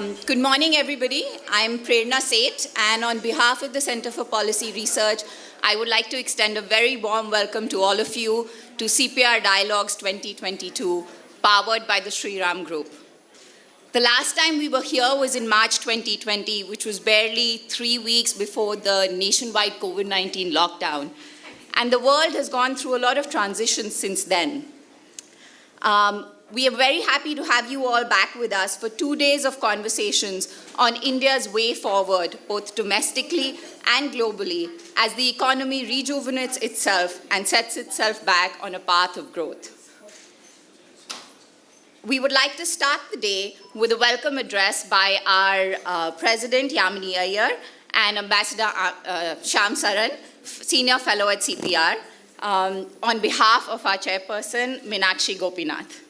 Good morning, everybody. I'm Prerna Seth, and on behalf of the Center for Policy Research, I would like to extend a very warm welcome to all of you to CPR Dialogues 2022, powered by the Sri Ram Group. The last time we were here was in March 2020, which was barely 3 weeks before the nationwide COVID-19 lockdown. And the world has gone through a lot of transitions since then. We are very happy to have you all back with us for 2 days of conversations on India's way forward, both domestically and globally, as the economy rejuvenates itself and sets itself back on a path of growth. We would like to start the day with a welcome address by our President, Yamini Iyer, and Ambassador Shyam Saran, Senior Fellow at CPR, on behalf of our Chairperson, Meenakshi Gopinath.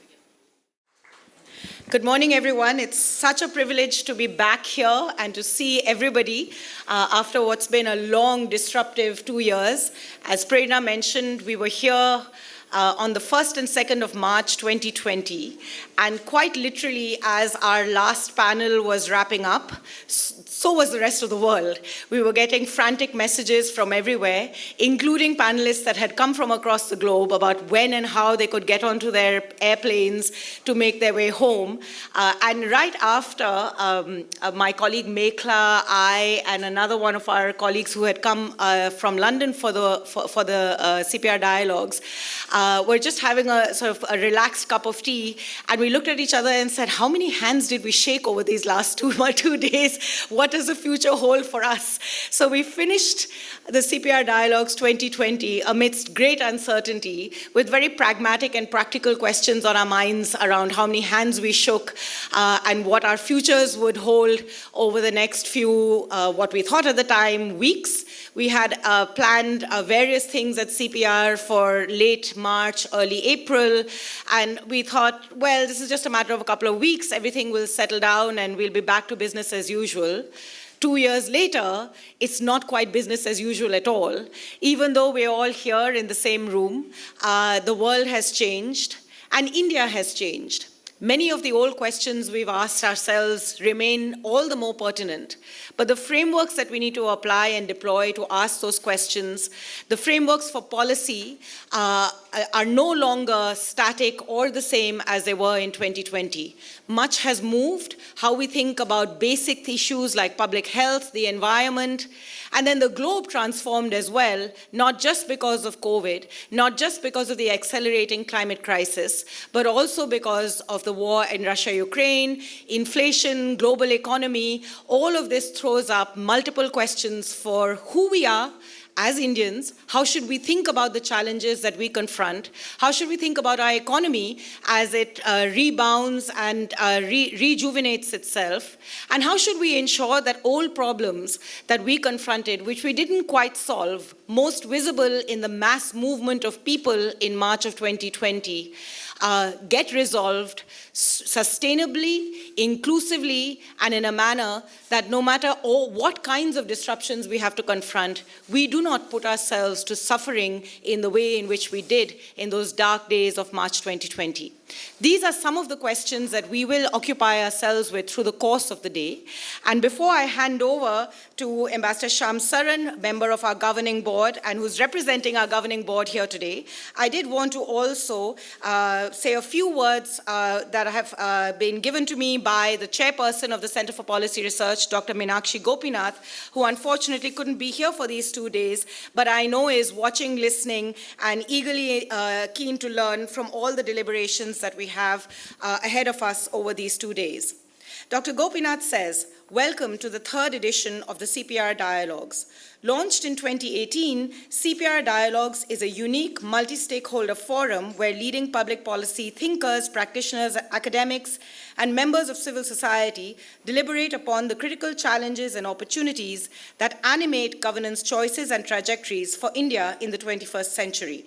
Good morning, everyone. It's such a privilege to be back here and to see everybody after what's been a long, disruptive 2 years. As Prerna mentioned, we were here on the 1st and 2nd of March 2020, and quite literally as our last panel was wrapping up, so was the rest of the world. We were getting frantic messages from everywhere, including panelists that had come from across the globe about when and how they could get onto their airplanes to make their way home. And right after, my colleague Mekhla, I, and another one of our colleagues who had come from London for the CPR Dialogues, we're just having a sort of a relaxed cup of tea, and we looked at each other and said, how many hands did we shake over these last 2 days? What does the future hold for us? So we finished the CPR Dialogues 2020 amidst great uncertainty with very pragmatic and practical questions on our minds around how many hands we shook and what our futures would hold over the next few, what we thought at the time, weeks. We had planned various things at CPR for late March, early April, and we thought, well, this is just a matter of a couple of weeks, everything will settle down and we'll be back to business as usual. 2 years later, it's not quite business as usual at all. Even though we're all here in the same room, the world has changed and India has changed. Many of the old questions we've asked ourselves remain all the more pertinent, but the frameworks that we need to apply and deploy to ask those questions, the frameworks for policy are no longer static or the same as they were in 2020. Much has moved, how we think about basic issues like public health, the environment, and then the globe transformed as well, not just because of COVID, not just because of the accelerating climate crisis, but also because of the war in Russia-Ukraine, inflation, global economy. All of this throws up multiple questions for who we are as Indians. How should we think about the challenges that we confront? How should we think about our economy as it rebounds and rejuvenates itself? And how should we ensure that old problems that we confronted, which we didn't quite solve, most visible in the mass movement of people in March of 2020, get resolved sustainably, inclusively, and in a manner that no matter what kinds of disruptions we have to confront, we do not put ourselves to suffering in the way in which we did in those dark days of March 2020. These are some of the questions that we will occupy ourselves with through the course of the day. And before I hand over to Ambassador Shyam Saran, member of our governing board and who's representing our governing board here today, I did want to also say a few words that have been given to me by the chairperson of the Center for Policy Research, Dr. Meenakshi Gopinath, who unfortunately couldn't be here for these 2 days, but I know is watching, listening, and eagerly keen to learn from all the deliberations that we have ahead of us over these 2 days. Dr. Gopinath says, welcome to the 3rd edition of the CPR Dialogues. Launched in 2018, CPR Dialogues is a unique multi-stakeholder forum where leading public policy thinkers, practitioners, academics, and members of civil society deliberate upon the critical challenges and opportunities that animate governance choices and trajectories for India in the 21st century.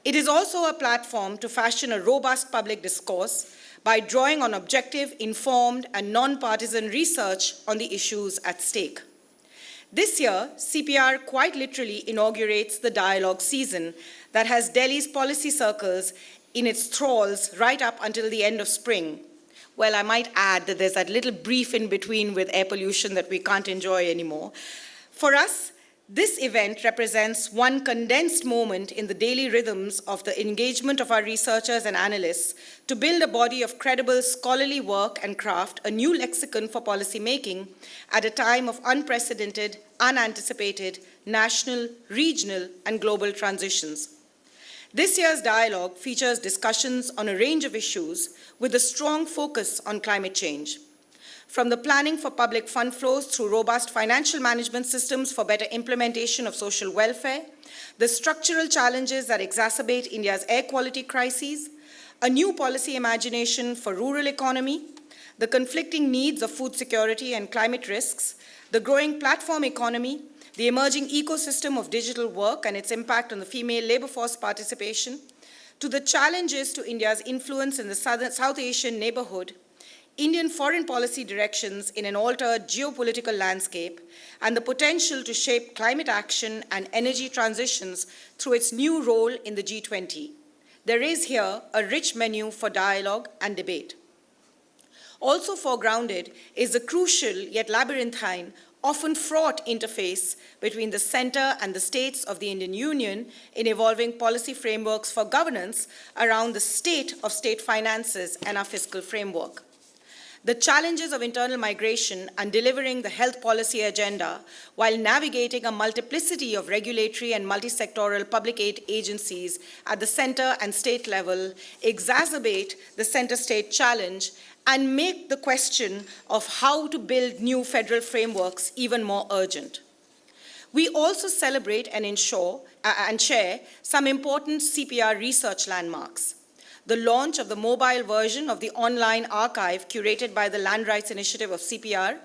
It is also a platform to fashion a robust public discourse by drawing on objective, informed, and non-partisan research on the issues at stake. This year, CPR quite literally inaugurates the dialogue season that has Delhi's policy circles in its thralls right up until the end of spring. Well, I might add that there's that little brief in between with air pollution that we can't enjoy anymore. For us, this event represents one condensed moment in the daily rhythms of the engagement of our researchers and analysts to build a body of credible scholarly work and craft a new lexicon for policymaking at a time of unprecedented, unanticipated national, regional, and global transitions. This year's dialogue features discussions on a range of issues with a strong focus on climate change. From the planning for public fund flows through robust financial management systems for better implementation of social welfare, the structural challenges that exacerbate India's air quality crises, a new policy imagination for rural economy, the conflicting needs of food security and climate risks, the growing platform economy, the emerging ecosystem of digital work and its impact on the female labor force participation, to the challenges to India's influence in the South Asian neighborhood, Indian foreign policy directions in an altered geopolitical landscape, and the potential to shape climate action and energy transitions through its new role in the G20. There is here a rich menu for dialogue and debate. Also foregrounded is the crucial yet labyrinthine, often fraught interface between the center and the states of the Indian Union in evolving policy frameworks for governance around the state of state finances and our fiscal framework. The challenges of internal migration and delivering the health policy agenda while navigating a multiplicity of regulatory and multi-sectoral public aid agencies at the center and state level exacerbate the center-state challenge and make the question of how to build new federal frameworks even more urgent. We also celebrate and share some important CPR research landmarks. The launch of the mobile version of the online archive curated by the Land Rights Initiative of CPR,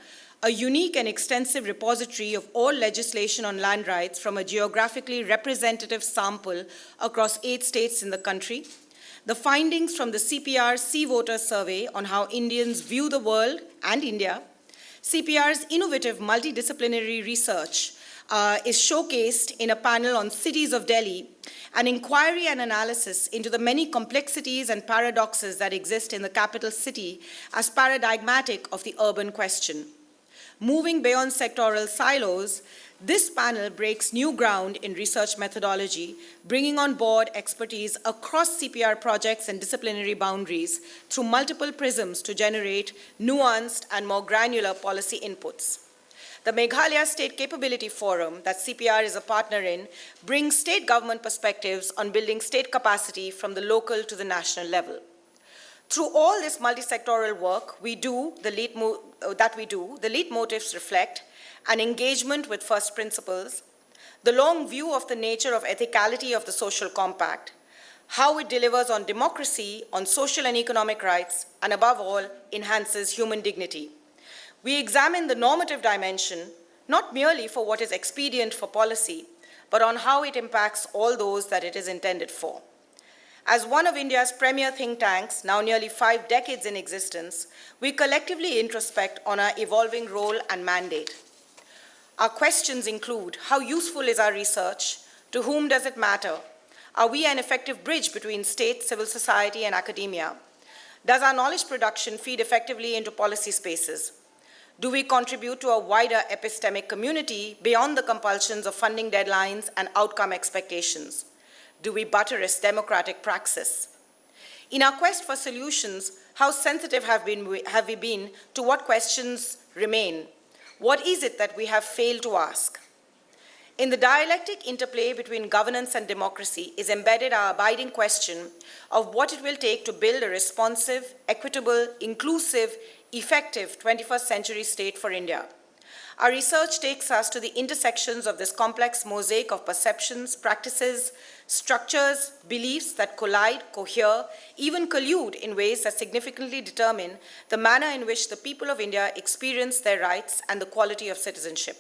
a unique and extensive repository of all legislation on land rights from a geographically representative sample across 8 states in the country, the findings from the CPR Sea Voter Survey on how Indians view the world and India, CPR's innovative multidisciplinary research is showcased in a panel on cities of Delhi, an inquiry and analysis into the many complexities and paradoxes that exist in the capital city as paradigmatic of the urban question. Moving beyond sectoral silos, this panel breaks new ground in research methodology, bringing on board expertise across CPR projects and disciplinary boundaries through multiple prisms to generate nuanced and more granular policy inputs. The Meghalaya State Capability Forum, that CPR is a partner in, brings state government perspectives on building state capacity from the local to the national level. Through all this multi-sectoral work the lead motives reflect an engagement with first principles, the long view of the nature of ethicality of the social compact, how it delivers on democracy, on social and economic rights, and above all, enhances human dignity. We examine the normative dimension, not merely for what is expedient for policy, but on how it impacts all those that it is intended for. As one of India's premier think tanks, now nearly 5 decades in existence, we collectively introspect on our evolving role and mandate. Our questions include: how useful is our research? To whom does it matter? Are we an effective bridge between state, civil society, and academia? Does our knowledge production feed effectively into policy spaces? Do we contribute to a wider epistemic community beyond the compulsions of funding deadlines and outcome expectations? Do we buttress democratic praxis? In our quest for solutions, how sensitive have we been to what questions remain? What is it that we have failed to ask? In the dialectic interplay between governance and democracy is embedded our abiding question of what it will take to build a responsive, equitable, inclusive, effective 21st century state for India. Our research takes us to the intersections of this complex mosaic of perceptions, practices, structures, beliefs that collide, cohere, even collude in ways that significantly determine the manner in which the people of India experience their rights and the quality of citizenship.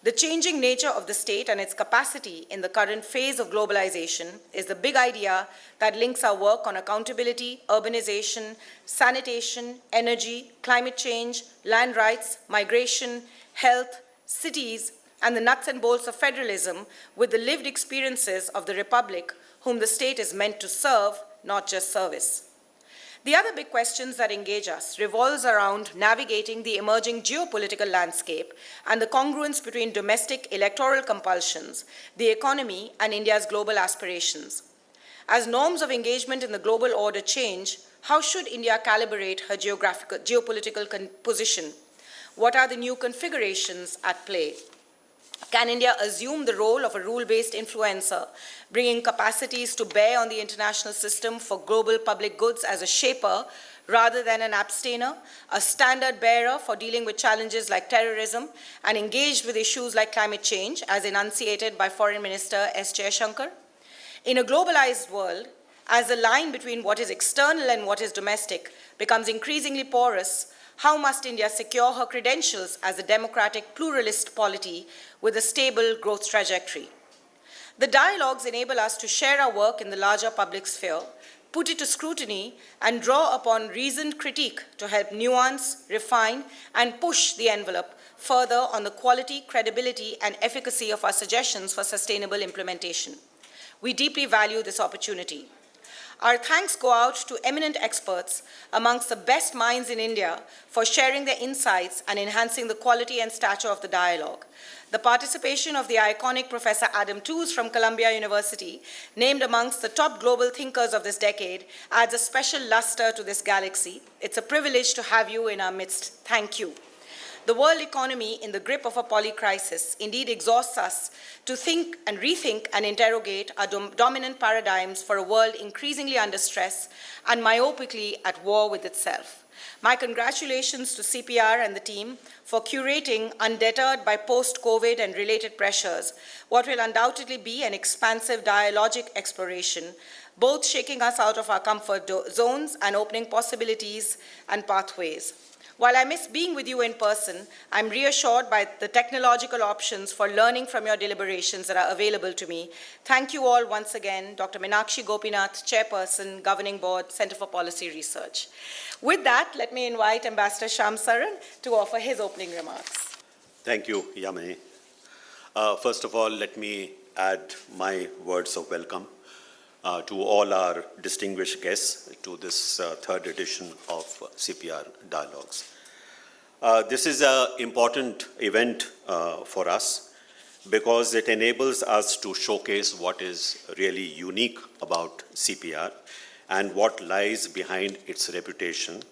The changing nature of the state and its capacity in the current phase of globalization is the big idea that links our work on accountability, urbanization, sanitation, energy, climate change, land rights, migration, health, cities, and the nuts and bolts of federalism with the lived experiences of the Republic, whom the state is meant to serve, not just service. The other big questions that engage us revolves around navigating the emerging geopolitical landscape and the congruence between domestic electoral compulsions, the economy, and India's global aspirations. As norms of engagement in the global order change, how should India calibrate her geopolitical position? What are the new configurations at play? Can India assume the role of a rule-based influencer, bringing capacities to bear on the international system for global public goods as a shaper rather than an abstainer, a standard bearer for dealing with challenges like terrorism, and engaged with issues like climate change, as enunciated by Foreign Minister S. Jaishankar? In a globalized world, as the line between what is external and what is domestic becomes increasingly porous, how must India secure her credentials as a democratic pluralist polity with a stable growth trajectory? The dialogues enable us to share our work in the larger public sphere, put it to scrutiny, and draw upon reasoned critique to help nuance, refine, and push the envelope further on the quality, credibility, and efficacy of our suggestions for sustainable implementation. We deeply value this opportunity. Our thanks go out to eminent experts amongst the best minds in India for sharing their insights and enhancing the quality and stature of the dialogue. The participation of the iconic Professor Adam Tooze from Columbia University, named amongst the top global thinkers of this decade, adds a special luster to this galaxy. It's a privilege to have you in our midst. Thank you. The world economy, in the grip of a polycrisis, indeed exhausts us to think and rethink and interrogate our dominant paradigms for a world increasingly under stress and myopically at war with itself. My congratulations to CPR and the team for curating, undeterred by post-COVID and related pressures, what will undoubtedly be an expansive dialogic exploration, both shaking us out of our comfort zones and opening possibilities and pathways. While I miss being with you in person, I'm reassured by the technological options for learning from your deliberations that are available to me. Thank you all once again. Dr. Meenakshi Gopinath, Chairperson, Governing Board, Center for Policy Research. With that, let me invite Ambassador Shyam Saran to offer his opening remarks. Thank you, Yamini. First of all, let me add my words of welcome to all our distinguished guests to this third edition of CPR Dialogues. This is an important event for us because it enables us to showcase what is really unique about CPR and what lies behind its reputation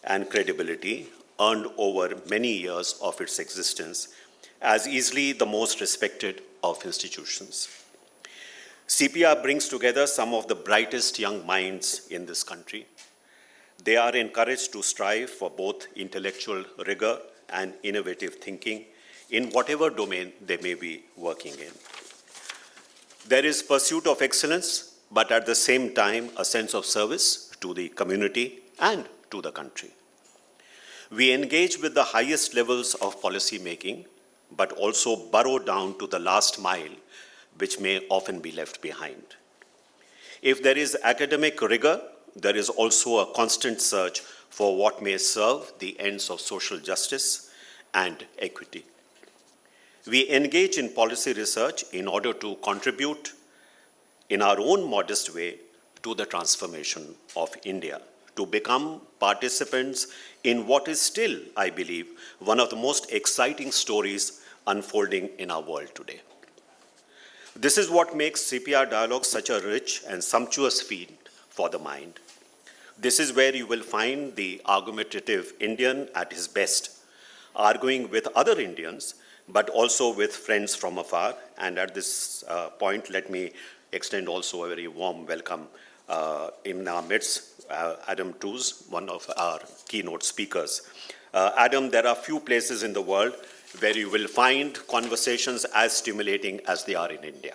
and credibility earned over many years of its existence as easily the most respected of institutions. CPR brings together some of the brightest young minds in this country. They are encouraged to strive for both intellectual rigor and innovative thinking in whatever domain they may be working in. There is pursuit of excellence, but at the same time, a sense of service to the community and to the country. We engage with the highest levels of policy making, but also burrow down to the last mile, which may often be left behind. If there is academic rigor, there is also a constant search for what may serve the ends of social justice and equity. We engage in policy research in order to contribute in our own modest way to the transformation of India, to become participants in what is still, I believe, one of the most exciting stories unfolding in our world today. This is what makes CPR Dialogues such a rich and sumptuous feed for the mind. This is where you will find the argumentative Indian at his best, arguing with other Indians, but also with friends from afar. And at this point, let me extend also a very warm welcome in our midst, Adam Tooze, one of our keynote speakers. Adam, there are few places in the world where you will find conversations as stimulating as they are in India.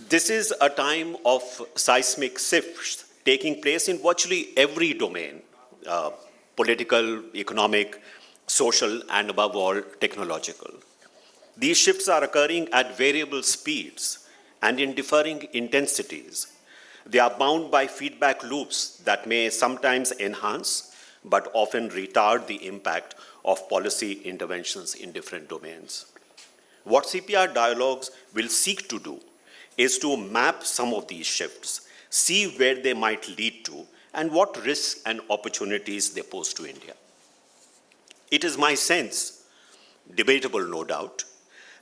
This is a time of seismic shifts taking place in virtually every domain, political, economic, social, and above all, technological. These shifts are occurring at variable speeds and in differing intensities. They are bound by feedback loops that may sometimes enhance, but often retard the impact of policy interventions in different domains. What CPR Dialogues will seek to do is to map some of these shifts, see where they might lead to, and what risks and opportunities they pose to India. It is my sense, debatable no doubt,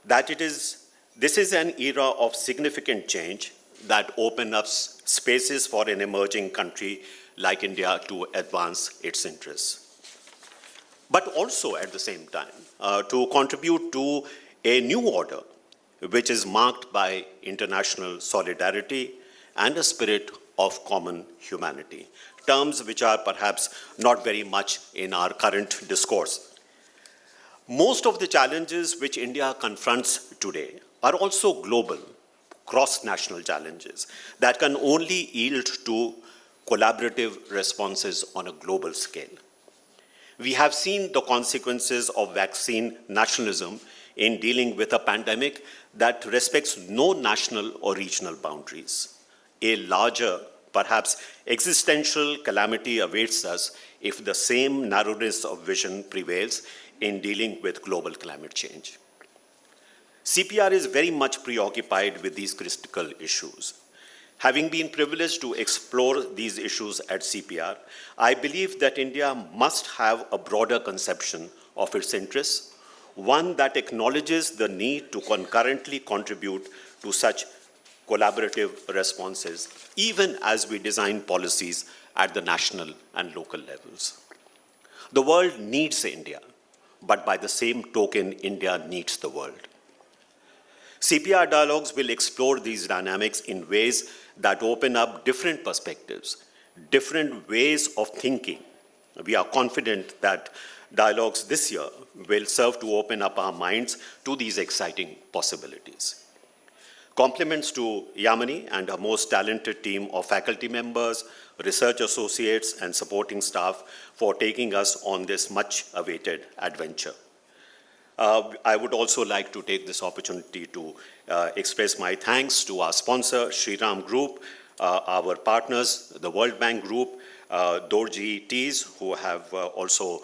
that this is an era of significant change that opens up spaces for an emerging country like India to advance its interests. But also at the same time, to contribute to a new order which is marked by international solidarity and a spirit of common humanity, terms which are perhaps not very much in our current discourse. Most of the challenges which India confronts today are also global, cross-national challenges that can only yield to collaborative responses on a global scale. We have seen the consequences of vaccine nationalism in dealing with a pandemic that respects no national or regional boundaries. A larger, perhaps existential calamity awaits us if the same narrowness of vision prevails in dealing with global climate change. CPR is very much preoccupied with these critical issues. Having been privileged to explore these issues at CPR, I believe that India must have a broader conception of its interests, one that acknowledges the need to concurrently contribute to such collaborative responses, even as we design policies at the national and local levels. The world needs India, but by the same token, India needs the world. CPR Dialogues will explore these dynamics in ways that open up different perspectives, different ways of thinking. We are confident that dialogues this year will serve to open up our minds to these exciting possibilities. Compliments to Yamini and her most talented team of faculty members, research associates, and supporting staff for taking us on this much-awaited adventure. I would also like to take this opportunity to express my thanks to our sponsor, Shriram Group, our partners, the World Bank Group, Dorji Teas, who have also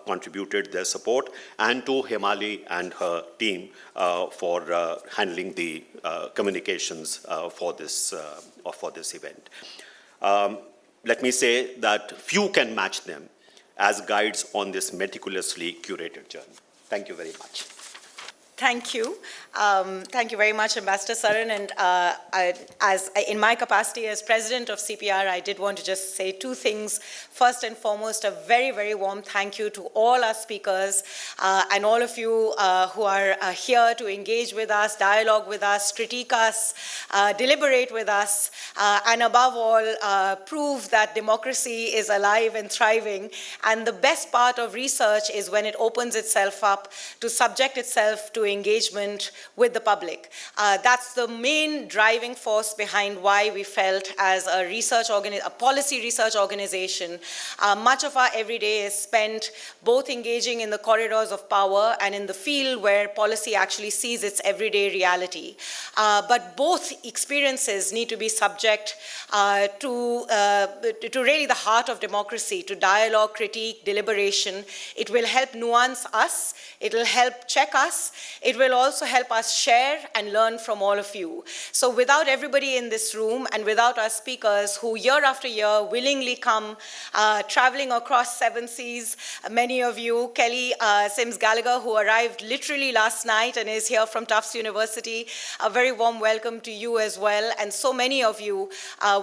contributed their support, and to Himali and her team for handling the communications for this event. Let me say that few can match them as guides on this meticulously curated journey. Thank you very much. Thank you. Thank you very much, Ambassador Saran. And in my capacity as president of CPR, I did want to just say two things. First and foremost, a very, very warm thank you to all our speakers and all of you who are here to engage with us, dialogue with us, critique us, deliberate with us, and above all, prove that democracy is alive and thriving. And the best part of research is when it opens itself up to subject itself to engagement with the public. That's the main driving force behind why we felt as a policy research organization, much of our everyday is spent both engaging in the corridors of power and in the field where policy actually sees its everyday reality. But both experiences need to be subject to really the heart of democracy, to dialogue, critique, deliberation. It will help nuance us. It will help check us. It will also help us share and learn from all of you. So without everybody in this room and without our speakers who year after year willingly come traveling across 7 seas, many of you, Kelly Sims-Gallagher, who arrived literally last night and is here from Tufts University, a very warm welcome to you as well, and so many of you.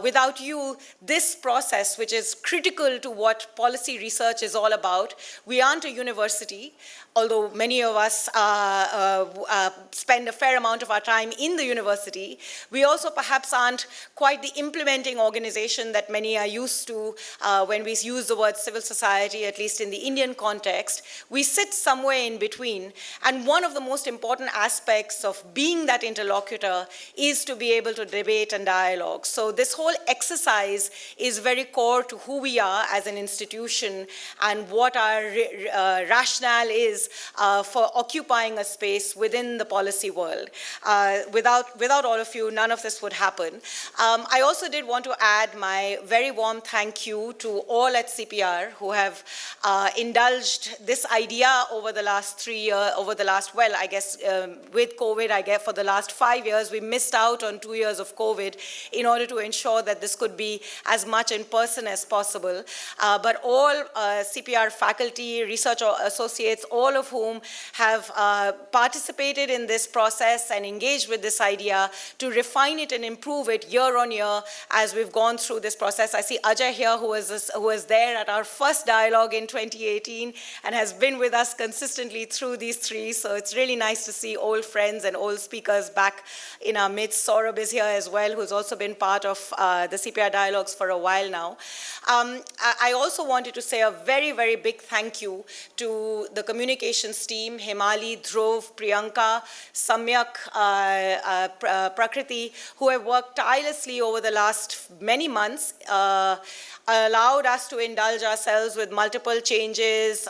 Without you, this process, which is critical to what policy research is all about, we aren't a university, although many of us spend a fair amount of our time in the university, we also perhaps aren't quite the implementing organization that many are used to when we use the word civil society, at least in the Indian context. We sit somewhere in between, and one of the most important aspects of being that interlocutor is to be able to debate and dialogue. So this whole exercise is very core to who we are as an institution and what our rationale is always for occupying a space within the policy world. Without all of you, none of this would happen. I also did want to add my very warm thank you to all at CPR who have indulged this idea over the last 3 years, with COVID, for the last 5 years, we missed out on 2 years of COVID in order to ensure that this could be as much in person as possible. But all CPR faculty, research associates, all of whom have participated in this process and engaged with this idea to refine it and improve it year on year as we've gone through this process. I see Ajay here, who was there at our first dialogue in 2018 and has been with us consistently through these three. So it's really nice to see old friends and old speakers back in our midst. Saurabh is here as well, who's also been part of the CPR Dialogues for a while now. I also wanted to say a very, very big thank you to the communications team, Himali, Dhruv, Priyanka, Samyak, Prakriti, who have worked tirelessly over the last many months, allowed us to indulge ourselves with multiple changes,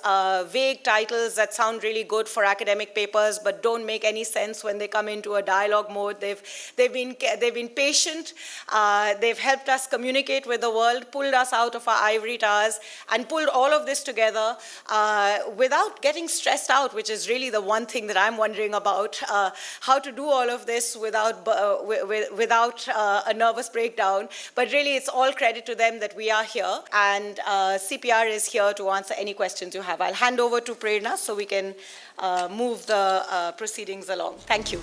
vague titles that sound really good for academic papers but don't make any sense when they come into a dialogue mode. They've been patient. They've helped us communicate with the world, pulled us out of our ivory towers, and pulled all of this together without getting stressed out, which is really the one thing that I'm wondering about, how to do all of this without a nervous breakdown. But really, it's all credit to them that we are here, and CPR is here to answer any questions you have. I'll hand over to Prerna so we can move the proceedings along. Thank you.